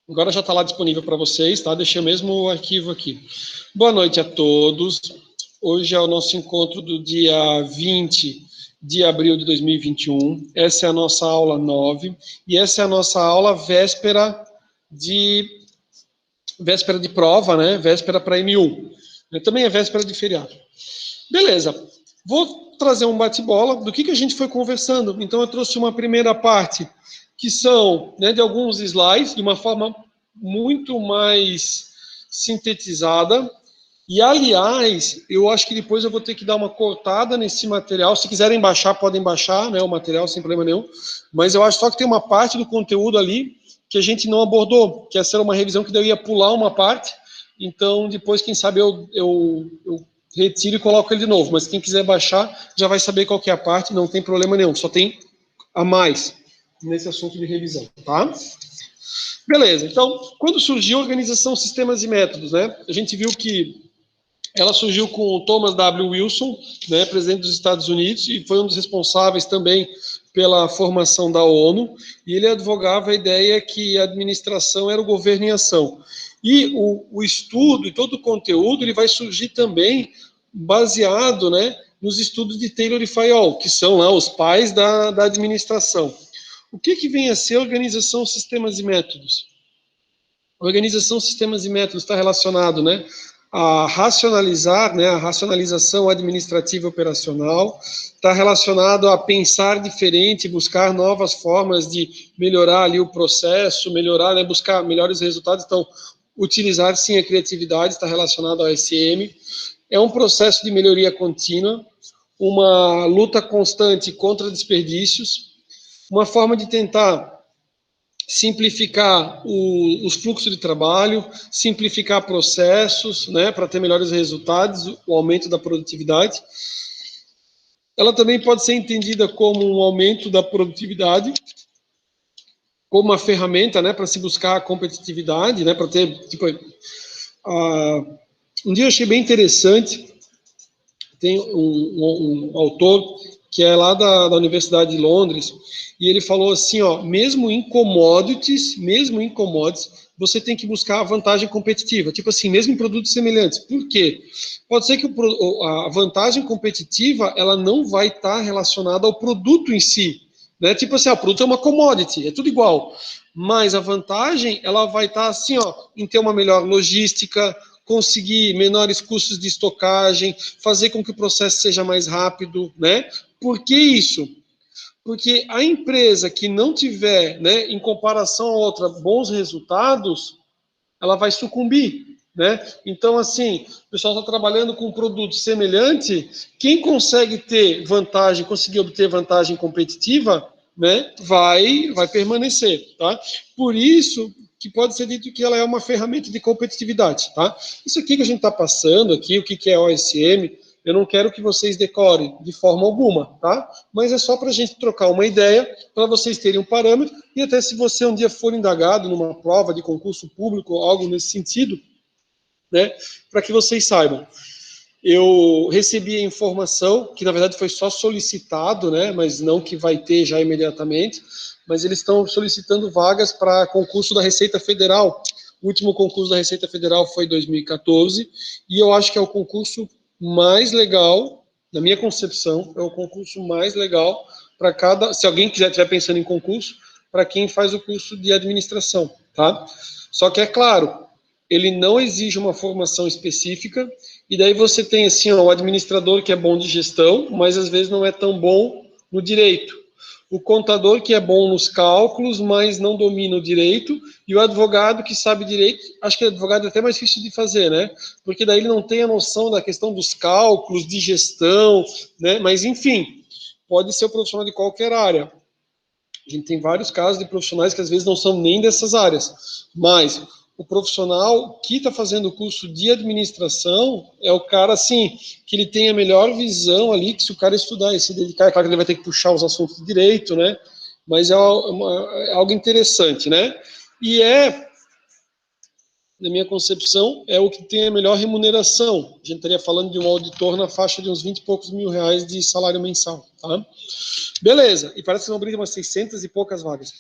Agora já está lá disponível para vocês, tá? Deixei mesmo o arquivo aqui. Boa noite a todos. Hoje é o nosso encontro do dia 20 de abril de 2021. Essa é a nossa aula 9 e essa é a nossa aula véspera de prova, né? Véspera para M1. Também é véspera de feriado. Beleza. Vou trazer um bate-bola do que a gente foi conversando. Então, eu trouxe uma primeira parte, que são, né, de alguns slides, de uma forma muito mais sintetizada. E, aliás, eu acho que depois eu vou ter que dar uma cortada nesse material. Se quiserem baixar, podem baixar, né, o material sem problema nenhum. Mas eu acho só que tem uma parte do conteúdo ali que a gente não abordou, que essa era uma revisão que eu ia pular uma parte. Então, depois, quem sabe, eu retiro e coloco ele de novo. Mas quem quiser baixar, já vai saber qual que é a parte, não tem problema nenhum. Só tem a mais nesse assunto de revisão, tá? Beleza, então, quando surgiu a organização Sistemas e Métodos, né? A gente viu que ela surgiu com o Thomas W. Wilson, né, presidente dos Estados Unidos, e foi um dos responsáveis também pela formação da ONU, e ele advogava a ideia que a administração era o governo em ação. E o estudo e todo o conteúdo ele vai surgir também baseado, né, nos estudos de Taylor e Fayol, que são lá os pais da administração. O que vem a ser a organização Sistemas e Métodos? A organização Sistemas e Métodos está relacionado, né, a racionalizar, né, a racionalização administrativa e operacional, está relacionado a pensar diferente, buscar novas formas de melhorar ali o processo, melhorar, né, buscar melhores resultados. Então, utilizar sim a criatividade está relacionado ao SM. É um processo de melhoria contínua, uma luta constante contra desperdícios, uma forma de tentar simplificar os fluxos de trabalho, simplificar processos, né, para ter melhores resultados, o aumento da produtividade. Ela também pode ser entendida como um aumento da produtividade, como uma ferramenta, né, para se buscar a competitividade, né, para ter, tipo, um dia eu achei bem interessante, tem um autor que é lá da Universidade de Londres, e ele falou assim, ó, mesmo em commodities, você tem que buscar a vantagem competitiva, tipo assim, mesmo em produtos semelhantes. Por quê? Pode ser que a vantagem competitiva, ela não vai estar relacionada ao produto em si, né? Tipo assim, o produto é uma commodity, é tudo igual, mas a vantagem, ela vai estar assim, ó, em ter uma melhor logística, conseguir menores custos de estocagem, fazer com que o processo seja mais rápido, né? Por que isso? Porque a empresa que não tiver, né, em comparação a outra, bons resultados, ela vai sucumbir, né? Então, assim, o pessoal está trabalhando com um produto semelhante, quem consegue ter vantagem, conseguir obter vantagem competitiva, né, vai permanecer, tá? Por isso que pode ser dito que ela é uma ferramenta de competitividade, tá? Isso aqui que a gente está passando aqui, o que é OSM, eu não quero que vocês decorem de forma alguma, tá? Mas é só para a gente trocar uma ideia, para vocês terem um parâmetro, e até se você um dia for indagado numa prova de concurso público, algo nesse sentido, né, para que vocês saibam. Eu recebi a informação, que na verdade foi só solicitado, né, mas não que vai ter já imediatamente, mas eles estão solicitando vagas para concurso da Receita Federal. O último concurso da Receita Federal foi em 2014, e eu acho que é o concurso mais legal, na minha concepção, é o concurso mais legal para cada, se alguém estiver pensando em concurso, para quem faz o curso de administração, tá? Só que é claro, ele não exige uma formação específica, e daí você tem assim, ó, o administrador que é bom de gestão, mas às vezes não é tão bom no direito. O contador que é bom nos cálculos, mas não domina o direito, e o advogado que sabe direito, acho que o advogado é até mais difícil de fazer, né? Porque daí ele não tem a noção da questão dos cálculos, de gestão, né? Mas enfim, pode ser o profissional de qualquer área. A gente tem vários casos de profissionais que às vezes não são nem dessas áreas, mas o profissional que está fazendo o curso de administração é o cara, assim, que ele tem a melhor visão ali, que se o cara estudar e se dedicar, é claro que ele vai ter que puxar os assuntos de direito, né? Mas é algo interessante, né? E na minha concepção, é o que tem a melhor remuneração. A gente estaria falando de um auditor na faixa de uns 20 e poucos mil reais de salário mensal, tá? Beleza, e parece que vão abrir umas 600 e poucas vagas.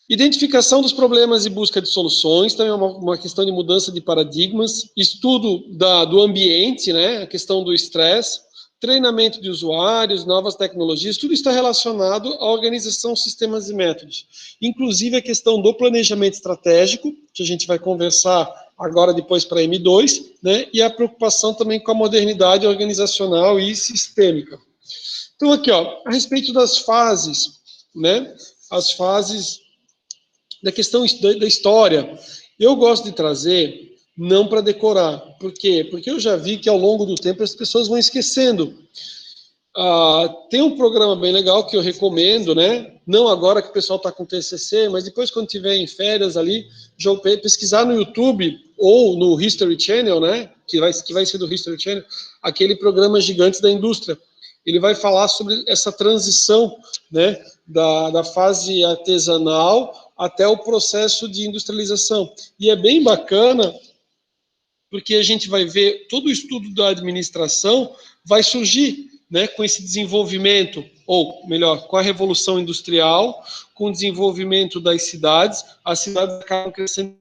Identificação dos problemas e busca de soluções, também é uma questão de mudança de paradigmas, estudo do ambiente, né, a questão do estresse, treinamento de usuários, novas tecnologias, tudo está relacionado à organização, sistemas e métodos. Inclusive a questão do planejamento estratégico, que a gente vai conversar agora depois para a M2, né, e a preocupação também com a modernidade organizacional e sistêmica. Então aqui, ó, a respeito das fases, né, as fases da questão da história. Eu gosto de trazer não para decorar. Por quê? Porque eu já vi que ao longo do tempo as pessoas vão esquecendo. Tem um programa bem legal que eu recomendo, né? Não agora que o pessoal está com TCC, mas depois quando tiver em férias ali, já pesquisar no YouTube ou no History Channel, né? Que vai ser do History Channel, aquele programa Gigantes da Indústria. Ele vai falar sobre essa transição, né? Da fase artesanal até o processo de industrialização. E é bem bacana porque a gente vai ver todo o estudo da administração vai surgir, né, com esse desenvolvimento, ou melhor, com a revolução industrial, com o desenvolvimento das cidades, as cidades acabam crescendo.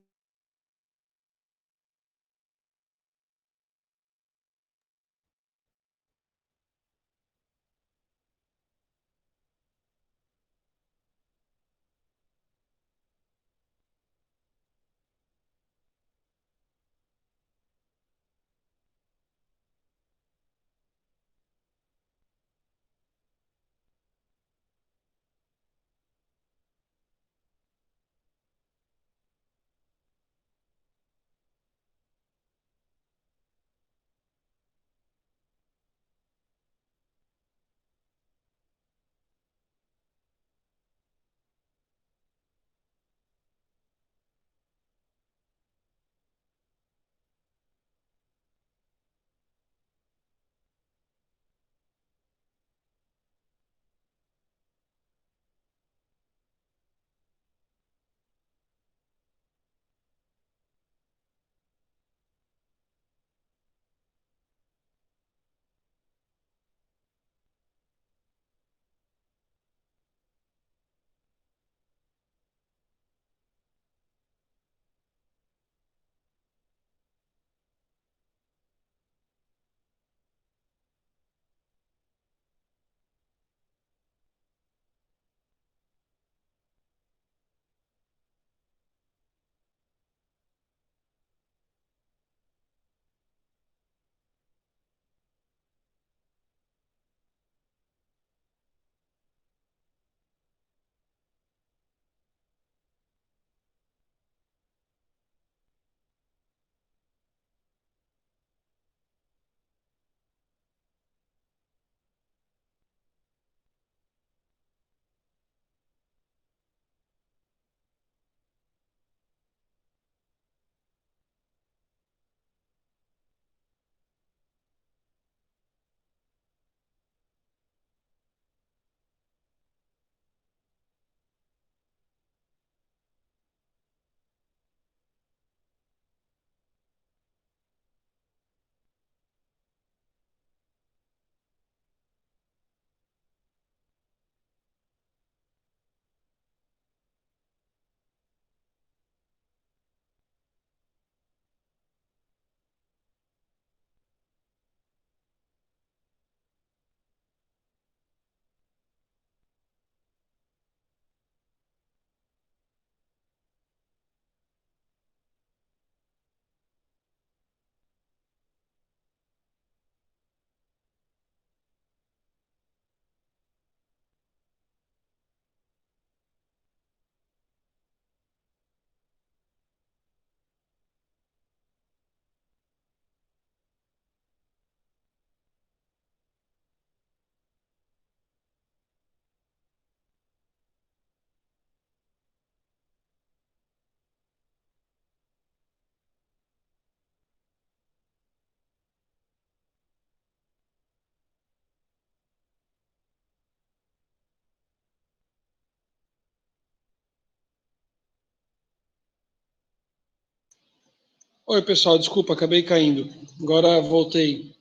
Oi, pessoal, desculpa, acabei caindo. Agora voltei.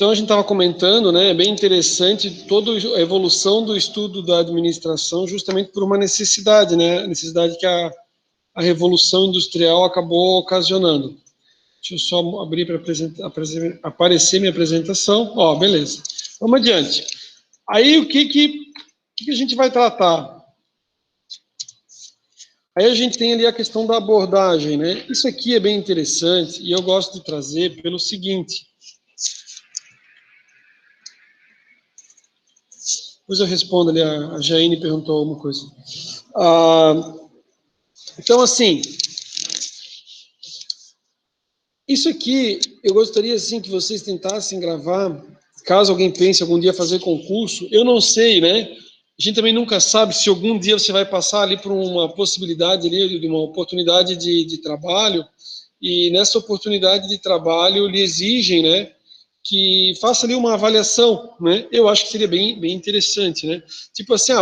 Então, a gente estava comentando, né, é bem interessante toda a evolução do estudo da administração justamente por uma necessidade, né, necessidade que a Revolução Industrial acabou ocasionando. Deixa eu só abrir para aparecer minha apresentação. Ó, beleza. Vamos adiante. Aí, o que a gente vai tratar? Aí a gente tem ali a questão da abordagem, né? Isso aqui é bem interessante e eu gosto de trazer pelo seguinte. Depois eu respondo ali, a Jaine perguntou alguma coisa. Então, assim, isso aqui eu gostaria, assim, que vocês tentassem gravar, caso alguém pense algum dia fazer concurso. Eu não sei, né? A gente também nunca sabe se algum dia você vai passar ali por uma possibilidade ali, de uma oportunidade de trabalho, e nessa oportunidade de trabalho lhe exigem, né, que faça ali uma avaliação, né? Eu acho que seria bem interessante, né? Tipo assim,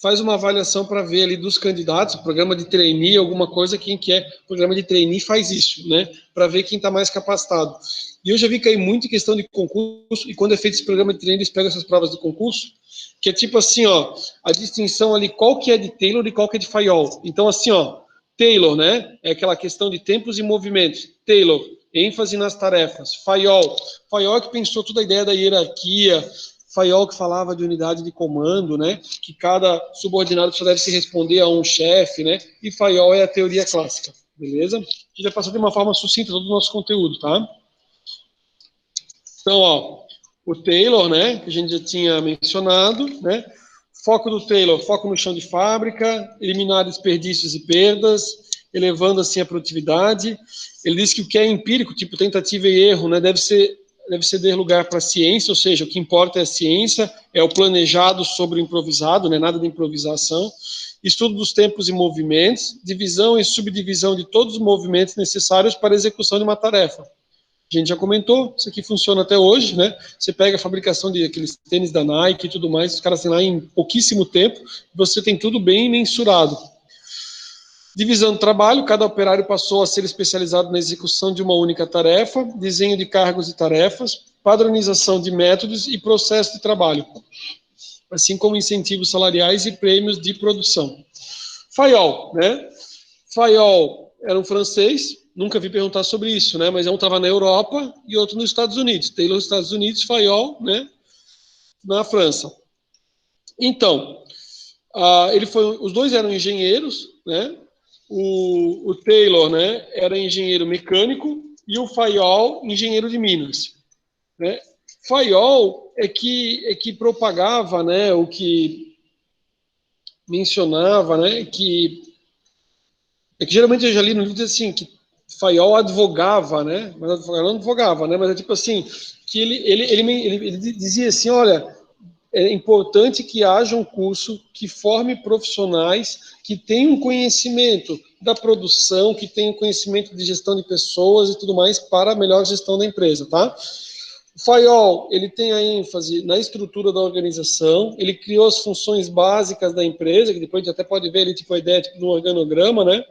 faz uma avaliação para ver ali dos candidatos, programa de trainee, alguma coisa, quem quer programa de trainee faz isso, né? Para ver quem está mais capacitado. E eu já vi cair muito em questão de concurso, e quando é feito esse programa de trainee, eles pegam essas provas de concurso, que é tipo assim, ó, a distinção ali, qual que é de Taylor e qual que é de Fayol. Então, assim, ó, Taylor, né, é aquela questão de tempos e movimentos. Taylor, ênfase nas tarefas. Fayol é que pensou toda a ideia da hierarquia. Fayol que falava de unidade de comando, né, que cada subordinado só deve se responder a um chefe, né, e Fayol é a teoria clássica, beleza? A gente vai passar de uma forma sucinta todo o nosso conteúdo, tá? Então, ó, o Taylor, né, que a gente já tinha mencionado, né, foco do Taylor, foco no chão de fábrica, eliminar desperdícios e perdas, elevando assim a produtividade. Ele diz que o que é empírico, tipo tentativa e erro, né, deve ceder lugar para a ciência, ou seja, o que importa é a ciência, é o planejado sobre o improvisado, né, nada de improvisação. Estudo dos tempos e movimentos, divisão e subdivisão de todos os movimentos necessários para a execução de uma tarefa. A gente já comentou, isso aqui funciona até hoje, né? Você pega a fabricação de aqueles tênis da Nike e tudo mais, os caras têm lá em pouquíssimo tempo, você tem tudo bem mensurado. Divisão do trabalho, cada operário passou a ser especializado na execução de uma única tarefa, desenho de cargos e tarefas, padronização de métodos e processo de trabalho, assim como incentivos salariais e prêmios de produção. Fayol, né? Fayol era um francês, nunca vi perguntar sobre isso, né? Mas um estava na Europa e outro nos Estados Unidos. Taylor nos Estados Unidos, Fayol, né? Na França. Então, os dois eram engenheiros, né? O Taylor, né, era engenheiro mecânico e o Fayol, engenheiro de minas, né? Fayol é que propagava, né, o que mencionava, né, que geralmente eu já li no livro assim que Fayol advogava, né, mas não advogava, né, mas é tipo assim que ele dizia assim, olha, é importante que haja um curso que forme profissionais que tenham conhecimento da produção, que tenham conhecimento de gestão de pessoas e tudo mais para a melhor gestão da empresa, tá? O Fayol, ele tem a ênfase na estrutura da organização, ele criou as funções básicas da empresa, que depois a gente até pode ver ali, tipo, a ideia tipo, no organograma, né?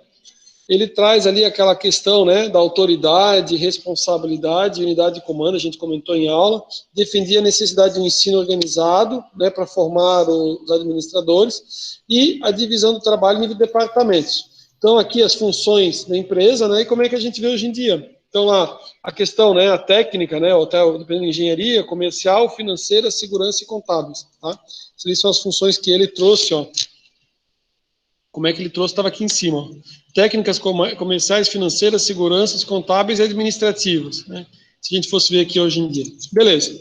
Ele traz ali aquela questão, né, da autoridade, responsabilidade, unidade de comando, a gente comentou em aula, defendia a necessidade de um ensino organizado, né, para formar os administradores, e a divisão do trabalho em departamentos. Então, aqui as funções da empresa, né, e como é que a gente vê hoje em dia. Então, lá, a questão, né, a técnica, né, dependendo de engenharia, comercial, financeira, segurança e contábeis, tá? Essas são as funções que ele trouxe, ó. Como é que ele trouxe? Estava aqui em cima. Ó. Técnicas comerciais, financeiras, seguranças, contábeis e administrativas. Né? Se a gente fosse ver aqui hoje em dia. Beleza.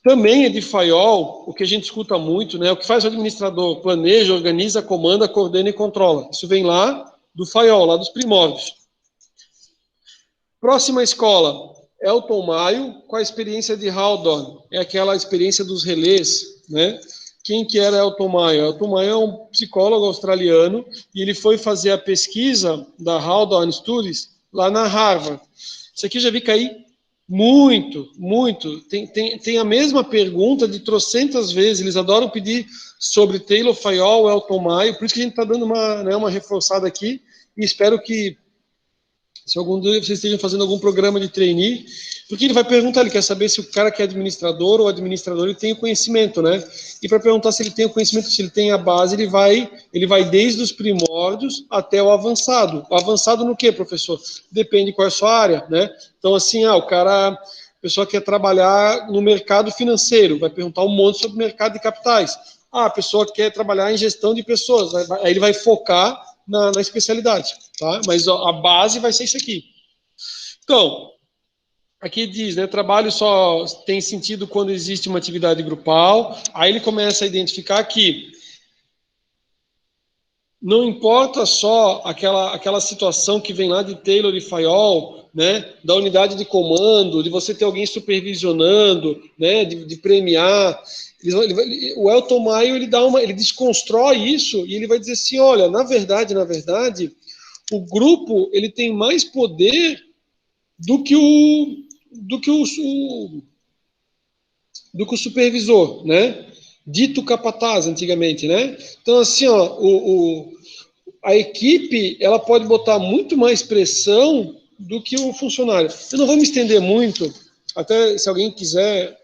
Também é de Fayol, o que a gente escuta muito, né? O que faz o administrador? Planeja, organiza, comanda, coordena e controla. Isso vem lá do Fayol, lá dos primórdios. Próxima escola, Elton Maio, com a experiência de Hawthorne. É aquela experiência dos relés, né? Quem que era Elton Maio? Elton Maio é um psicólogo australiano e ele foi fazer a pesquisa da Hawthorne Studies lá na Harvard. Isso aqui eu já vi cair muito. Tem a mesma pergunta de trocentas vezes. Eles adoram pedir sobre Taylor, Fayol, Elton Maio. Por isso que a gente está dando uma reforçada aqui e espero que se algum dia vocês estejam fazendo algum programa de trainee, Porque ele vai perguntar, ele quer saber se o cara que é administrador ou administrador ele tem o conhecimento, né? E para perguntar se ele tem o conhecimento, se ele tem a base, ele vai desde os primórdios até o avançado. O avançado no quê, professor? Depende qual é a sua área, né? Então, assim, a pessoa quer trabalhar no mercado financeiro, vai perguntar um monte sobre o mercado de capitais. A pessoa quer trabalhar em gestão de pessoas, aí ele vai focar na especialidade, tá? Mas a base vai ser isso aqui. Então, aqui diz, né, trabalho só tem sentido quando existe uma atividade grupal. Aí ele começa a identificar que não importa só aquela situação que vem lá de Taylor e Fayol, né, da unidade de comando, de você ter alguém supervisionando, né, de premiar. O Elton Maio ele desconstrói isso e ele vai dizer assim, olha, na verdade, o grupo ele tem mais poder do que o supervisor, né? Dito capataz antigamente, né? Então assim, ó, a equipe ela pode botar muito mais pressão do que o funcionário. Eu não vou me estender muito, até se alguém quiser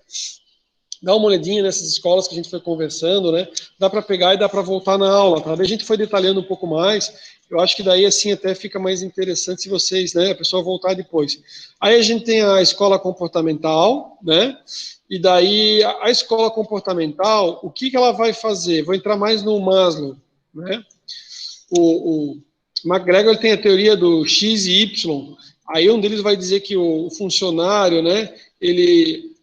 dar uma olhadinha nessas escolas que a gente foi conversando, né? Dá para pegar e dá para voltar na aula, tá? A gente foi detalhando um pouco mais. Eu acho que daí assim até fica mais interessante se vocês, né, a pessoa voltar depois. Aí a gente tem a escola comportamental, né? E daí a escola comportamental, o que ela vai fazer? Vou entrar mais no Maslow, né? O McGregor tem a teoria do X e Y. Aí um deles vai dizer que o funcionário, né? Ele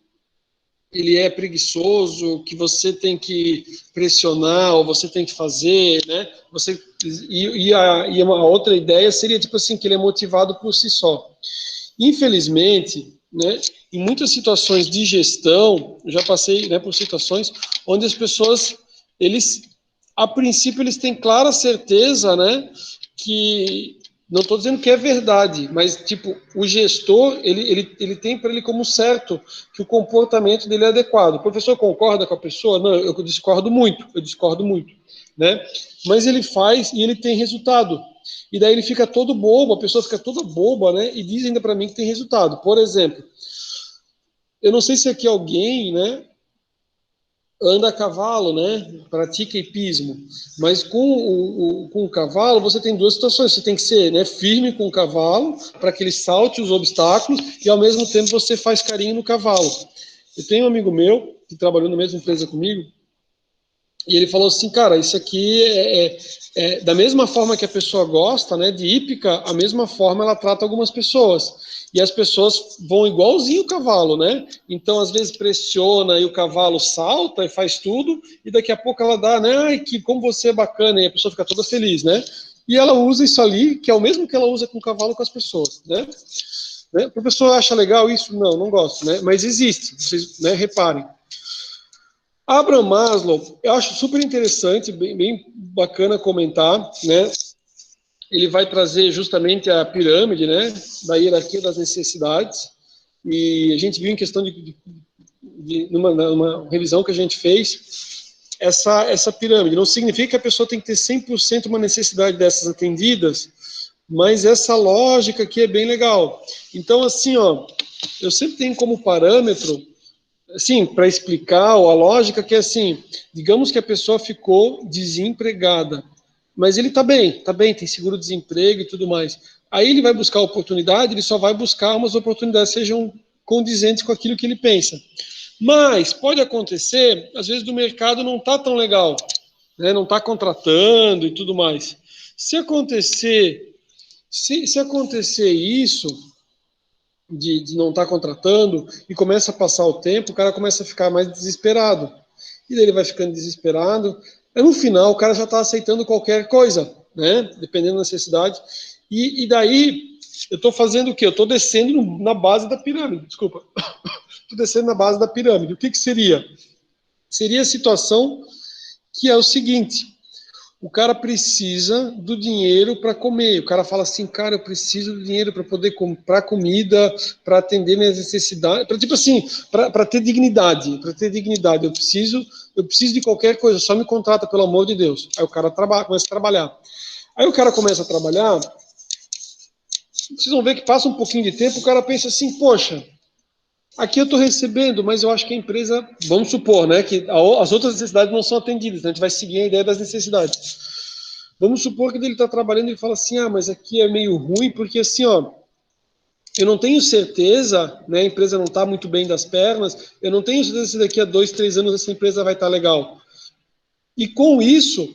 é preguiçoso, que você tem que pressionar, ou você tem que fazer, né? E uma outra ideia seria, tipo assim, que ele é motivado por si só. Infelizmente, né, em muitas situações de gestão, eu já passei, né, por situações onde as pessoas, a princípio, eles têm clara certeza, né, que não estou dizendo que é verdade, mas tipo o gestor ele tem para ele como certo que o comportamento dele é adequado. O professor concorda com a pessoa? Não, eu discordo muito, né? Mas ele faz e ele tem resultado. E daí ele fica todo bobo, a pessoa fica toda boba, né? E diz ainda para mim que tem resultado. Por exemplo, eu não sei se aqui alguém, né, anda a cavalo, né? Pratica hipismo. Mas com o cavalo, você tem duas situações. Você tem que ser, né, firme com o cavalo, para que ele salte os obstáculos, e ao mesmo tempo você faz carinho no cavalo. Eu tenho um amigo meu, que trabalhou na mesma empresa comigo, e ele falou assim, cara, isso aqui é da mesma forma que a pessoa gosta, né, de hípica, a mesma forma ela trata algumas pessoas. E as pessoas vão igualzinho o cavalo, né? Então, às vezes, pressiona e o cavalo salta e faz tudo, e daqui a pouco ela dá, né? Ai, que como você é bacana, e a pessoa fica toda feliz, né? E ela usa isso ali, que é o mesmo que ela usa com o cavalo com as pessoas, né? O professor acha legal isso? Não, não gosto, né? Mas existe, vocês, né, reparem. Abraham Maslow, eu acho super interessante, bem bacana comentar, né? Ele vai trazer justamente a pirâmide, né, da hierarquia das necessidades, e a gente viu em questão numa revisão que a gente fez, essa pirâmide. Não significa que a pessoa tem que ter 100% uma necessidade dessas atendidas, mas essa lógica aqui é bem legal. Então, assim, ó, eu sempre tenho como parâmetro, assim, para explicar a lógica que é assim, digamos que a pessoa ficou desempregada, mas ele está bem, tem seguro-desemprego e tudo mais. Aí ele vai buscar oportunidade, ele só vai buscar umas oportunidades que sejam condizentes com aquilo que ele pensa. Mas pode acontecer, às vezes, do mercado não está tão legal, né? Não está contratando e tudo mais. Se acontecer isso, de não estar contratando, e começa a passar o tempo, o cara começa a ficar mais desesperado. E daí ele vai ficando desesperado. Aí no final o cara já está aceitando qualquer coisa, né? Dependendo da necessidade. E daí eu estou fazendo o quê? Eu estou descendo na base da pirâmide. Desculpa. Estou descendo na base da pirâmide. O que seria? Seria a situação que é o seguinte: o cara precisa do dinheiro para comer. O cara fala assim, cara, eu preciso do dinheiro para poder comprar comida, para atender minhas necessidades, para tipo assim, para ter dignidade, Eu preciso de qualquer coisa, só me contrata, pelo amor de Deus. Aí o cara começa a trabalhar. Aí o cara começa a trabalhar, vocês vão ver que passa um pouquinho de tempo, o cara pensa assim, poxa, Aqui eu estou recebendo, mas eu acho que a empresa, vamos supor, né, que as outras necessidades não são atendidas, né, a gente vai seguir a ideia das necessidades. Vamos supor que ele está trabalhando e fala assim, mas aqui é meio ruim, porque assim, ó, eu não tenho certeza, né, a empresa não está muito bem das pernas, eu não tenho certeza se daqui a 2, 3 anos essa empresa vai estar legal. E com isso,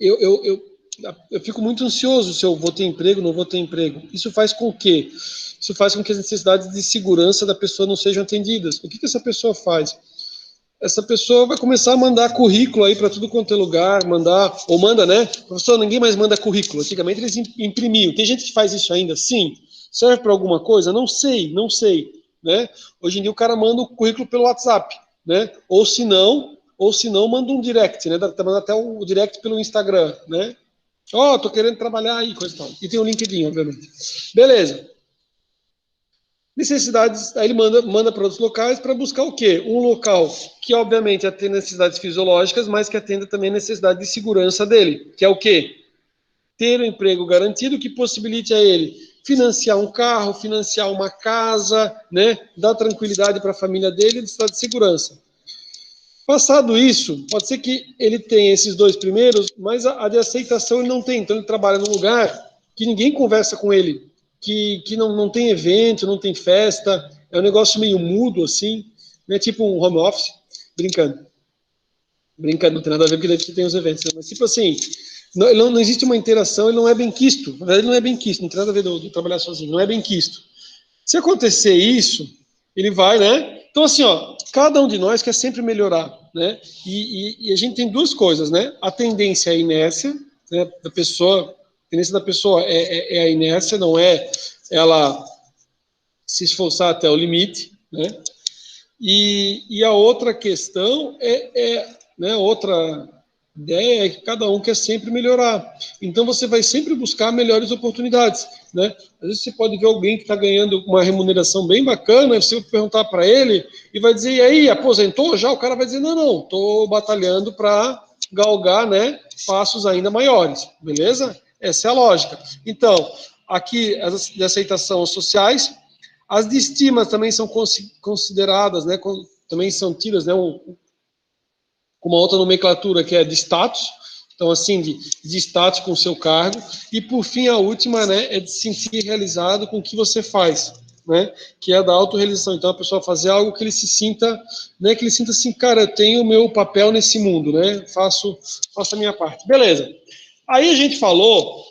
eu fico muito ansioso se eu vou ter emprego, não vou ter emprego. Isso faz com que? Isso faz com que as necessidades de segurança da pessoa não sejam atendidas. O que essa pessoa faz? Essa pessoa vai começar a mandar currículo aí para tudo quanto é lugar, manda, né? Professor, ninguém mais manda currículo. Antigamente eles imprimiam. Tem gente que faz isso ainda? Sim. Serve para alguma coisa? Não sei, né? Hoje em dia o cara manda o currículo pelo WhatsApp, né? Ou se não manda um direct, né? Manda até o direct pelo Instagram, né? Tô querendo trabalhar aí, coisa e tal. E tem o LinkedIn, obviamente. Beleza. Necessidades, aí ele manda para outros locais para buscar o quê? Um local que, obviamente, atenda necessidades fisiológicas, mas que atenda também a necessidade de segurança dele, que é o quê? Ter um emprego garantido que possibilite a ele financiar um carro, financiar uma casa, né? Dar tranquilidade para a família dele e necessidade de segurança. Passado isso, pode ser que ele tenha esses dois primeiros, mas a de aceitação ele não tem. Então ele trabalha num lugar que ninguém conversa com ele, que não tem evento, não tem festa, é um negócio meio mudo assim, né? Tipo um home office, brincando. Brincando, não tem nada a ver porque daqui tem os eventos, mas tipo assim, não existe uma interação, ele não é bem quisto. Na verdade, ele não é bem quisto, não tem nada a ver do trabalhar sozinho, não é bem quisto. Se acontecer isso, ele vai, né? Então, assim, ó, cada um de nós quer sempre melhorar, né? E a gente tem duas coisas, né? A tendência é a inércia, né? A tendência da pessoa é a inércia, não é ela se esforçar até o limite, né? E a outra questão né, outra ideia é que cada um quer sempre melhorar. Então você vai sempre buscar melhores oportunidades, né? Às vezes você pode ver alguém que está ganhando uma remuneração bem bacana, você vai perguntar para ele e vai dizer, e aí, aposentou já? O cara vai dizer, não, estou batalhando para galgar, né, passos ainda maiores, beleza? Essa é a lógica. Então, aqui as de aceitação sociais, as de estima também são consideradas, né, também são tidas, né, com uma outra nomenclatura que é de status, então assim, de status com o seu cargo, e por fim a última, né, é de se sentir realizado com o que você faz, né, que é a da autorrealização. Então a pessoa fazer algo que ele se sinta, né, que ele sinta assim, cara, eu tenho o meu papel nesse mundo, né, faço a minha parte. Beleza. Aí a gente falou,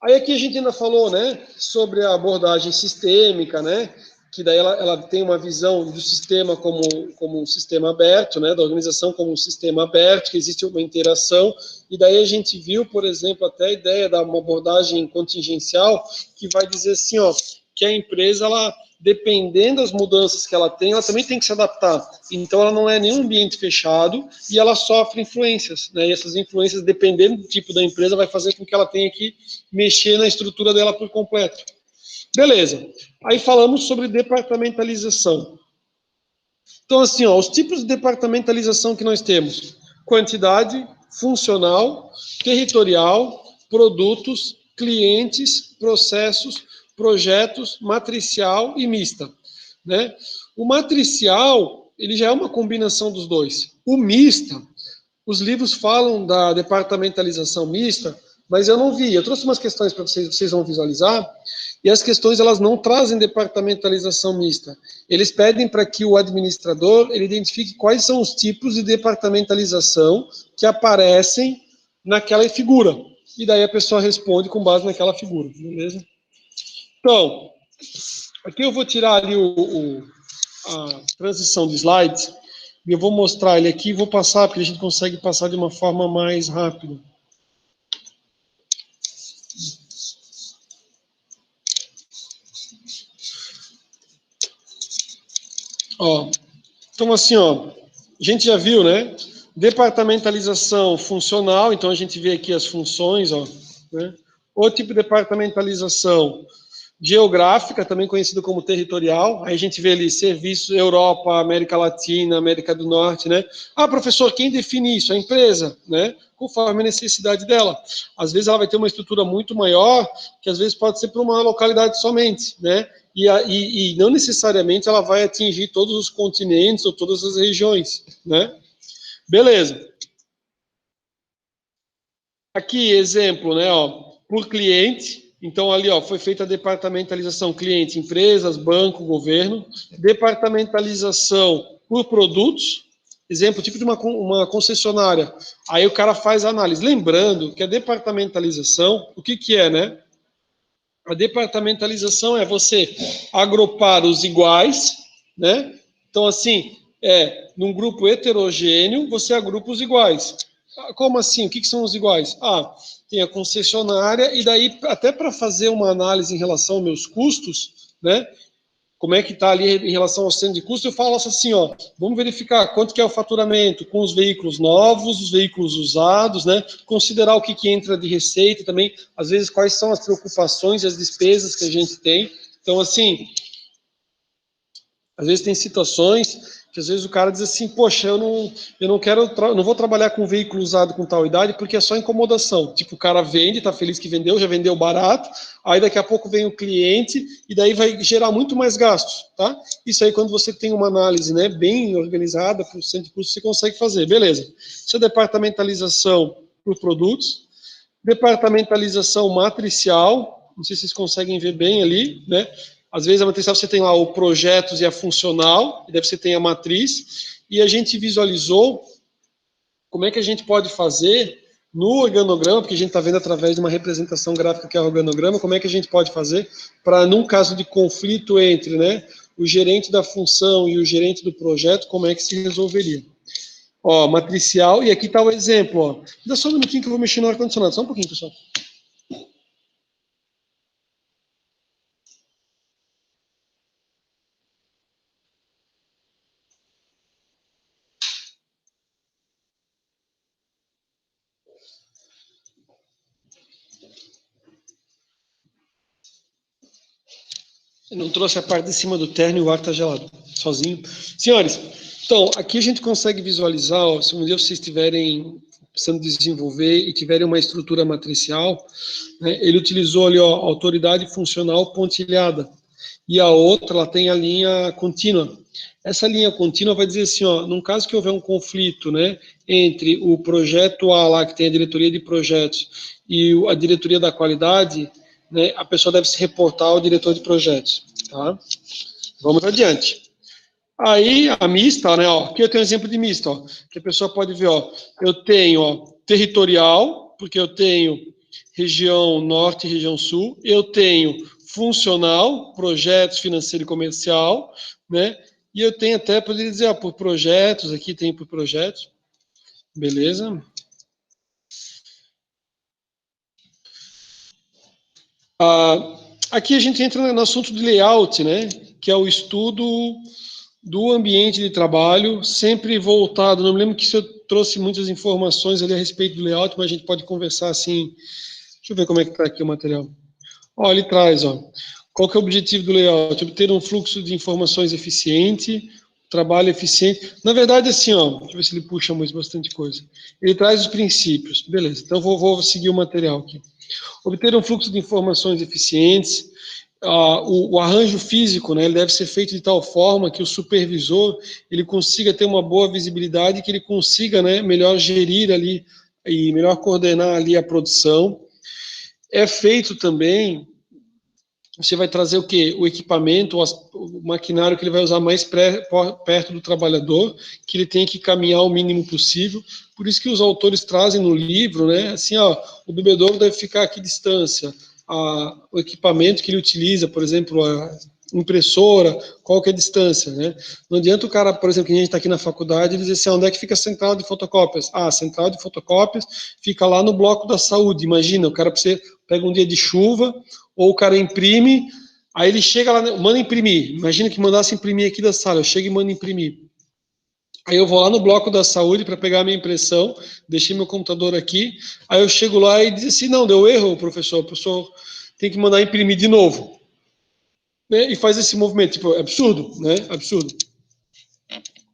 aí aqui a gente ainda falou, né, sobre a abordagem sistêmica, né, que daí ela tem uma visão do sistema como um sistema aberto, né, da organização como um sistema aberto, que existe uma interação, e daí a gente viu, por exemplo, até a ideia da uma abordagem contingencial, que vai dizer assim, ó, que a empresa, ela, dependendo das mudanças que ela também tem que se adaptar. Então, ela não é nenhum ambiente fechado e ela sofre influências, né? E essas influências, dependendo do tipo da empresa, vai fazer com que ela tenha que mexer na estrutura dela por completo. Beleza. Aí falamos sobre departamentalização. Então, assim, ó, os tipos de departamentalização que nós temos: quantidade, funcional, territorial, produtos, clientes, processos, projetos, matricial e mista, né? O matricial, ele já é uma combinação dos dois. O mista, os livros falam da departamentalização mista, mas eu não vi. Eu trouxe umas questões para vocês vão visualizar, e as questões elas não trazem departamentalização mista. Eles pedem para que o administrador ele identifique quais são os tipos de departamentalização que aparecem naquela figura. E daí a pessoa responde com base naquela figura, beleza? Então, aqui eu vou tirar ali a transição de slides, e eu vou mostrar ele aqui e vou passar, porque a gente consegue passar de uma forma mais rápida. Ó, então, assim, ó, a gente já viu, né? Departamentalização funcional, então a gente vê aqui as funções, ó, né? Outro tipo de departamentalização geográfica, também conhecido como territorial. Aí a gente vê ali serviços Europa, América Latina, América do Norte, né? Ah, professor, quem define isso? A empresa, né? Conforme a necessidade dela. Às vezes ela vai ter uma estrutura muito maior, que às vezes pode ser para uma localidade somente, né? E não necessariamente ela vai atingir todos os continentes ou todas as regiões, né? Beleza. Aqui, exemplo, né, ó, por cliente. Então, ali, ó, foi feita a departamentalização cliente, empresas, banco, governo. Departamentalização por produtos. Exemplo, tipo de uma concessionária. Aí o cara faz a análise. Lembrando que a departamentalização, o que que é, né? A departamentalização é você agrupar os iguais, né? Então, assim, num grupo heterogêneo, você agrupa os iguais. Como assim? O que são os iguais? Ah, tem a concessionária, e daí, até para fazer uma análise em relação aos meus custos, né? Como é que está ali em relação ao centro de custo, eu falo assim, ó, vamos verificar quanto que é o faturamento com os veículos novos, os veículos usados, né? Considerar o que, que entra de receita também, às vezes quais são as preocupações e as despesas que a gente tem. Então, assim, às vezes tem situações que às vezes o cara diz assim, poxa, eu não quero, não vou trabalhar com veículo usado com tal idade porque é só incomodação. Tipo, o cara vende, tá feliz que vendeu, já vendeu barato, aí daqui a pouco vem o cliente e daí vai gerar muito mais gastos, tá? Isso aí quando você tem uma análise, né, bem organizada para o centro de custo, você consegue fazer, beleza. Isso é departamentalização por produtos, departamentalização matricial, não sei se vocês conseguem ver bem ali, né? Às vezes a matricial você tem lá o projetos e a funcional, e daí você tem a matriz, e a gente visualizou como é que a gente pode fazer no organograma, porque a gente está vendo através de uma representação gráfica que é o organograma, como é que a gente pode fazer para, num caso de conflito entre, né, o gerente da função e o gerente do projeto, como é que se resolveria. Ó, matricial, e aqui está o exemplo, ó. Dá só um minutinho que eu vou mexer no ar-condicionado, só um pouquinho, pessoal. Eu não trouxe a parte de cima do terno e o ar está gelado, sozinho. Senhores, então, aqui a gente consegue visualizar, ó, se um dia vocês estiverem precisando desenvolver e tiverem uma estrutura matricial, né, ele utilizou ali, ó, autoridade funcional pontilhada, e a outra, ela tem a linha contínua. Essa linha contínua vai dizer assim, ó, num caso que houver um conflito, né, entre o projeto A lá, que tem a diretoria de projetos, e a diretoria da qualidade, né, a pessoa deve se reportar ao diretor de projetos, tá? Vamos adiante. Aí, a mista, né, ó, aqui eu tenho um exemplo de mista, ó, que a pessoa pode ver, ó, eu tenho, ó, territorial, porque eu tenho região norte e região sul, eu tenho funcional, projetos financeiro e comercial, né, e eu tenho até, poderia dizer, ó, por projetos, aqui tem por projetos, beleza? Aqui a gente entra no assunto de layout, né, que é o estudo do ambiente de trabalho, sempre voltado, não me lembro que se eu trouxe muitas informações ali a respeito do layout, mas a gente pode conversar assim, deixa eu ver como é que está aqui o material. Ó, ele traz, ó, qual que é o objetivo do layout? Obter um fluxo de informações eficiente, trabalho eficiente. Na verdade, assim, ó, deixa eu ver se ele puxa mais bastante coisa. Ele traz os princípios, beleza, então vou seguir o material aqui. Obter um fluxo de informações eficientes, o arranjo físico, né, ele deve ser feito de tal forma que o supervisor ele consiga ter uma boa visibilidade, que ele consiga, né, melhor gerir ali e melhor coordenar ali a produção. É feito também, você vai trazer o quê? O equipamento, o maquinário que ele vai usar mais perto do trabalhador, que ele tem que caminhar o mínimo possível. Por isso que os autores trazem no livro, né, assim, ó, o bebedouro deve ficar aqui distância, o equipamento que ele utiliza, por exemplo, a impressora, qual que é a distância, né? Não adianta o cara, por exemplo, que a gente está aqui na faculdade, dizer assim, onde é que fica a central de fotocópias? Ah, a central de fotocópias fica lá no bloco da saúde. Imagina, o cara pega um dia de chuva, ou o cara imprime, aí ele chega lá, manda imprimir. Imagina que mandasse imprimir aqui da sala, eu chego e mando imprimir. Aí eu vou lá no bloco da saúde para pegar a minha impressão, deixei meu computador aqui, aí eu chego lá e diz assim, não, deu erro, professor, o professor tem que mandar imprimir de novo. né, e faz esse movimento, tipo, é absurdo, né? Absurdo.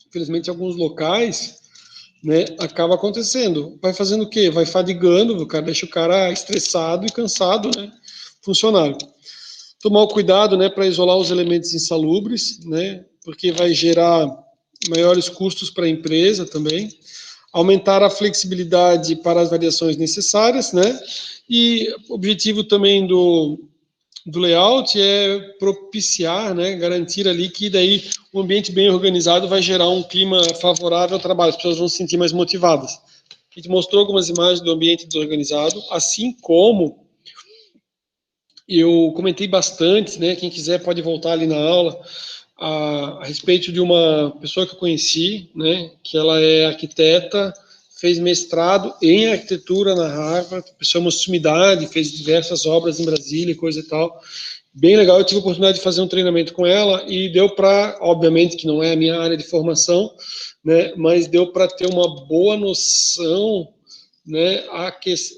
Infelizmente, em alguns locais, né, acaba acontecendo. Vai fazendo o quê? Vai fadigando, o cara deixa o cara estressado e cansado, né? Funcionário. Tomar o cuidado, né, para isolar os elementos insalubres, né? Porque vai gerar maiores custos para a empresa também. Aumentar a flexibilidade para as variações necessárias, né? E o objetivo também do layout é propiciar, né, garantir ali que daí um ambiente bem organizado vai gerar um clima favorável ao trabalho, as pessoas vão se sentir mais motivadas. A gente mostrou algumas imagens do ambiente desorganizado, assim como eu comentei bastante, né, quem quiser pode voltar ali na aula, a respeito de uma pessoa que eu conheci, né, que ela é arquiteta, fez mestrado em arquitetura na Harvard, pessoa uma sumidade, fez diversas obras em Brasília e coisa e tal. Bem legal, eu tive a oportunidade de fazer um treinamento com ela e deu para, obviamente que não é a minha área de formação, né, mas deu para ter uma boa noção, né,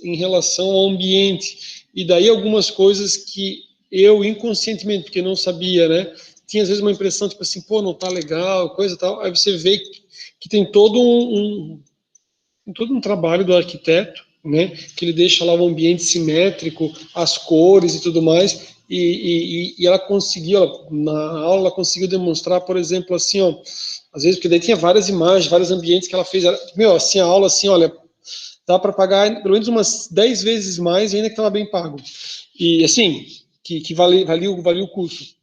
em relação ao ambiente. E daí algumas coisas que eu inconscientemente, porque não sabia, né, tinha às vezes uma impressão tipo assim, pô, não tá legal, coisa e tal. Aí você vê que tem todo um trabalho do arquiteto, né, que ele deixa lá o ambiente simétrico, as cores e tudo mais, e ela conseguiu, na aula, ela conseguiu demonstrar, por exemplo, assim, ó, às vezes, porque daí tinha várias imagens, vários ambientes que ela fez, meu, assim, a aula, assim, olha, dá para pagar pelo menos umas 10 vezes mais, ainda que estava bem pago. E, assim, que valia o custo.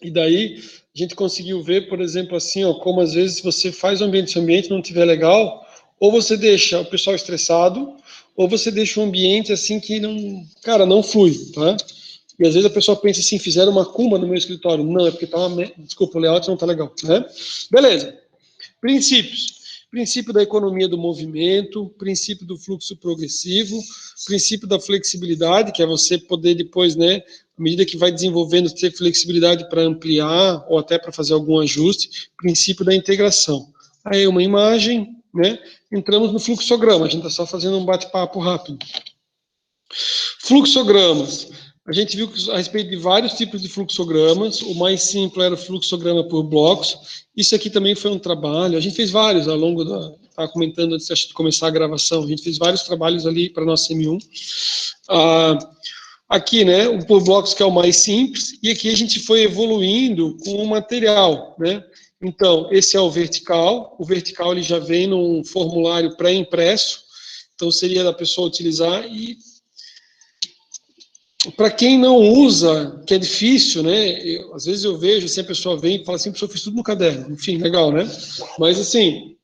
E daí, a gente conseguiu ver, por exemplo, assim, ó, como às vezes você faz o ambiente, se o ambiente não estiver legal, ou você deixa o pessoal estressado, ou você deixa um ambiente assim que não, cara, não flui, tá? E às vezes a pessoa pensa assim, fizeram uma cumba no meu escritório. Não, é porque tá desculpa, o layout não tá legal, né? Beleza. Princípios. Princípio da economia do movimento, princípio do fluxo progressivo, princípio da flexibilidade, que é você poder depois, né, à medida que vai desenvolvendo, ter flexibilidade para ampliar ou até para fazer algum ajuste, princípio da integração. Aí uma imagem, né, entramos no fluxograma, a gente está só fazendo um bate-papo rápido. Fluxogramas. A gente viu a respeito de vários tipos de fluxogramas. O mais simples era o fluxograma por blocos. Isso aqui também foi um trabalho. A gente fez vários ao longo da. Estava comentando antes de começar a gravação. A gente fez vários trabalhos ali para a nossa M1. Aqui, né, o por blocos que é o mais simples. E aqui a gente foi evoluindo com o material, né? Então, esse é o vertical. O vertical ele já vem num formulário pré-impresso. Então, seria da pessoa utilizar e para quem não usa, que é difícil, né? Às vezes eu vejo, assim, a pessoa vem e fala assim, eu fiz tudo no caderno. Enfim, legal, né? Mas, assim,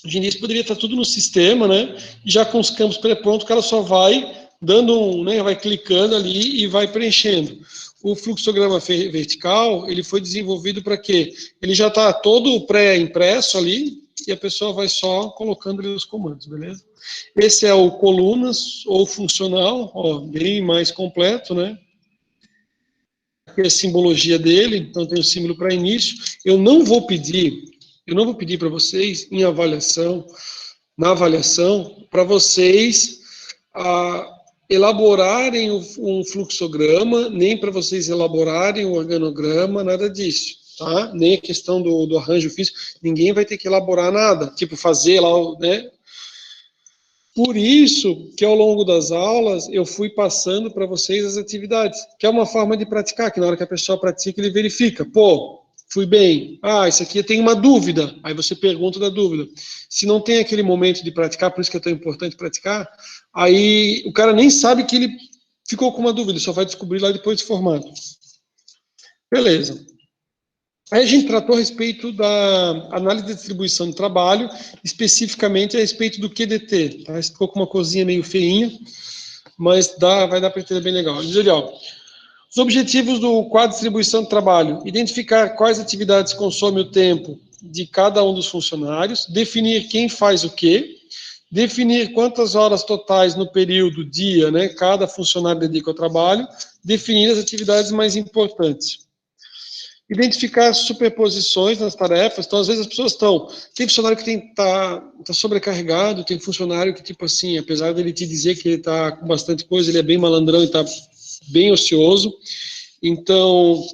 hoje em dia isso poderia estar tudo no sistema, né? E já com os campos pré-prontos, o cara só vai dando né? Vai clicando ali e vai preenchendo. O fluxograma vertical, ele foi desenvolvido para quê? Ele já está todo pré-impresso ali e a pessoa vai só colocando ali os comandos, beleza? Esse é o colunas ou funcional, ó, bem mais completo, né? Aqui é a simbologia dele, então tem o símbolo para início. Eu não vou pedir para vocês em avaliação, na avaliação, para vocês elaborarem um fluxograma, nem para vocês elaborarem o organograma, nada disso. Tá? Nem a questão do arranjo físico, ninguém vai ter que elaborar nada, tipo fazer lá, né? Por isso que ao longo das aulas eu fui passando para vocês as atividades, que é uma forma de praticar, que na hora que a pessoa pratica ele verifica, pô, fui bem, isso aqui eu tenho uma dúvida, aí você pergunta da dúvida. Se não tem aquele momento de praticar, por isso que é tão importante praticar, aí o cara nem sabe que ele ficou com uma dúvida, só vai descobrir lá depois de formado. Beleza. Aí a gente tratou a respeito da análise de distribuição do trabalho, especificamente a respeito do QDT. Tá? Ficou com uma coisinha meio feinha, mas vai dar para entender bem legal. Diz ali, ó, os objetivos do quadro de distribuição do trabalho: identificar quais atividades consomem o tempo de cada um dos funcionários, definir quem faz o quê, definir quantas horas totais no período, dia, né, cada funcionário dedica ao trabalho, definir as atividades mais importantes. Identificar superposições nas tarefas. Então, às vezes as pessoas tem funcionário que tá sobrecarregado, tem funcionário que, tipo assim, apesar dele te dizer que ele está com bastante coisa, ele é bem malandrão e está bem ocioso. Então,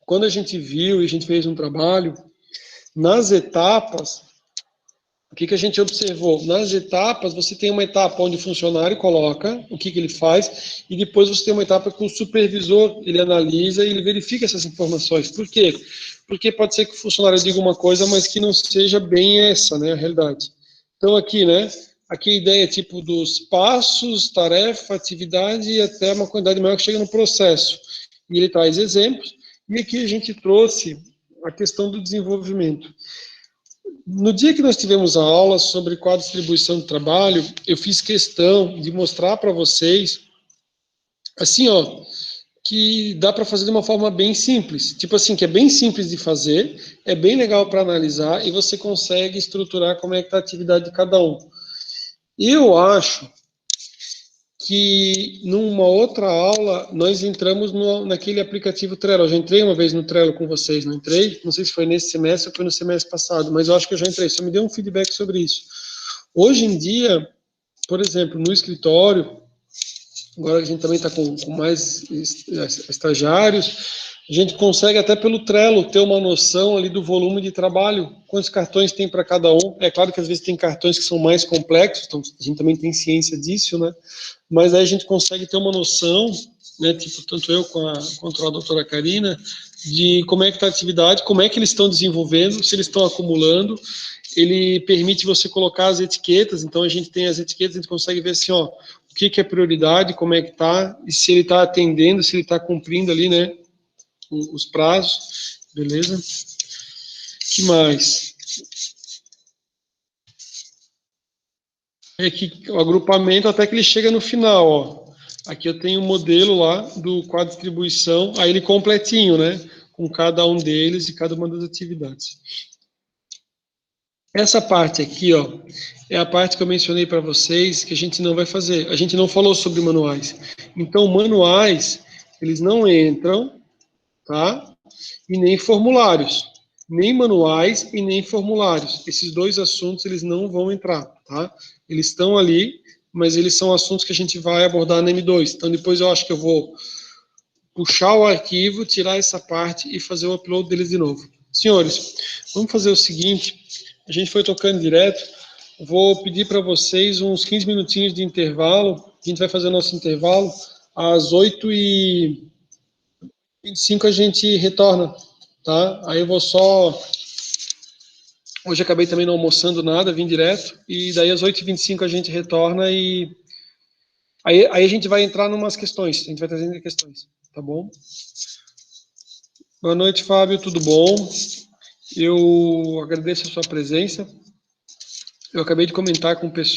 quando a gente viu e a gente fez um trabalho, nas etapas, o que a gente observou? Nas etapas, você tem uma etapa onde o funcionário coloca o que ele faz, e depois você tem uma etapa que o supervisor, ele analisa e ele verifica essas informações. Por quê? Porque pode ser que o funcionário diga uma coisa, mas que não seja bem essa, né, a realidade. Então, aqui, né, aqui a ideia é tipo dos passos, tarefa, atividade e até uma quantidade maior que chega no processo. E ele traz exemplos, e aqui a gente trouxe a questão do desenvolvimento. No dia que nós tivemos a aula sobre quadro de distribuição do trabalho, eu fiz questão de mostrar para vocês, assim, ó, que dá para fazer de uma forma bem simples. Tipo assim, que é bem simples de fazer, é bem legal para analisar e você consegue estruturar como é que está a atividade de cada um. Eu acho que numa outra aula nós entramos naquele aplicativo Trello. Eu já entrei uma vez no Trello com vocês, não entrei? Não sei se foi nesse semestre ou foi no semestre passado, mas eu acho que eu já entrei. Só me deu um feedback sobre isso. Hoje em dia, por exemplo, no escritório, agora a gente também está com mais estagiários, a gente consegue até pelo Trello ter uma noção ali do volume de trabalho, quantos cartões tem para cada um. É claro que às vezes tem cartões que são mais complexos, então a gente também tem ciência disso, né? Mas aí a gente consegue ter uma noção, né, tipo, tanto eu quanto a doutora Karina, de como é que está a atividade, como é que eles estão desenvolvendo, se eles estão acumulando. Ele permite você colocar as etiquetas, então a gente tem as etiquetas, a gente consegue ver assim, ó, o que é prioridade, como é que está, e se ele está atendendo, se ele está cumprindo ali, né, os prazos, beleza? Que mais? É que o agrupamento até que ele chega no final, ó. Aqui eu tenho o modelo lá do quadro de distribuição, aí ele completinho, né? Com cada um deles e cada uma das atividades. Essa parte aqui, ó, é a parte que eu mencionei para vocês que a gente não vai fazer. A gente não falou sobre manuais. Então, manuais, eles não entram, tá? E nem formulários. Nem manuais e nem formulários. Esses dois assuntos, eles não vão entrar, tá? Eles estão ali, mas eles são assuntos que a gente vai abordar na M2. Então, depois eu acho que eu vou puxar o arquivo, tirar essa parte e fazer o upload deles de novo. Senhores, vamos fazer o seguinte, a gente foi tocando direto, vou pedir para vocês uns 15 minutinhos de intervalo, a gente vai fazer o nosso intervalo, às 8h25 a gente retorna, tá? Aí eu vou só... Hoje acabei também não almoçando nada, vim direto, e daí às 8h25 a gente retorna e... Aí a gente vai entrar em umas questões, a gente vai trazendo questões, tá bom? Boa noite, Fábio, tudo bom? Eu agradeço a sua presença. Eu acabei de comentar com o pessoal